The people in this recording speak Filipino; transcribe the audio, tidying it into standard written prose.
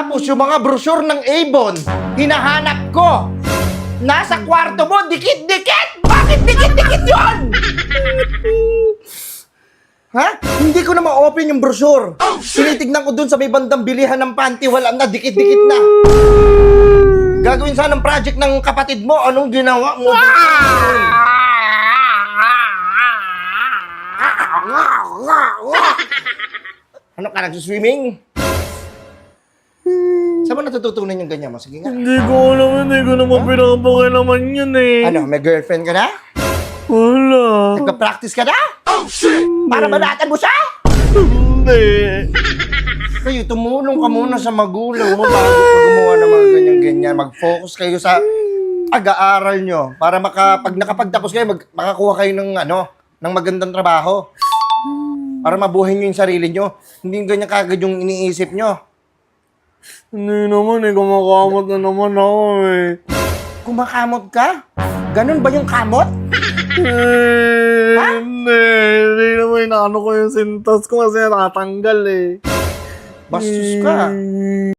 Tapos yung mga brochure ng Avon, hinahanap ko. Nasa kwarto mo, dikit-dikit! Bakit dikit-dikit yun? Ha? Hindi ko na ma-open yung brochure. Tinitignan ko dun sa may bandang bilihan ng panty, wala na, dikit-dikit na. Gagawin sana ng project ng kapatid mo, anong ginawa mo? Ano ka, nagsuswimming? Saan mo natututunan yung ganyan mo? Sige nga. Hindi ko alam, hindi ko naman pinapakailaman yun eh. Ano, may girlfriend ka na? Wala. Nagpa-practice ka na? Para banatan mo siya? Hindi. Kayo, tumulong ka muna sa magulang mo bago ka gumawa ng mga ganyan-ganyan. Mag-focus kayo sa pag-aaral nyo para pag nakapagtapos kayo, makakuha kayo ng, ng magandang trabaho. Para mabuhay nyo yung sarili nyo. Hindi ganyan kagad yung iniisip nyo. Hindi naman eh, kumakamot na naman ako eh. Kumakamot ka? Ganun ba yung kamot? Hindi naman inaano ko yung sintas ko kasi natatanggal eh. Bastos ka.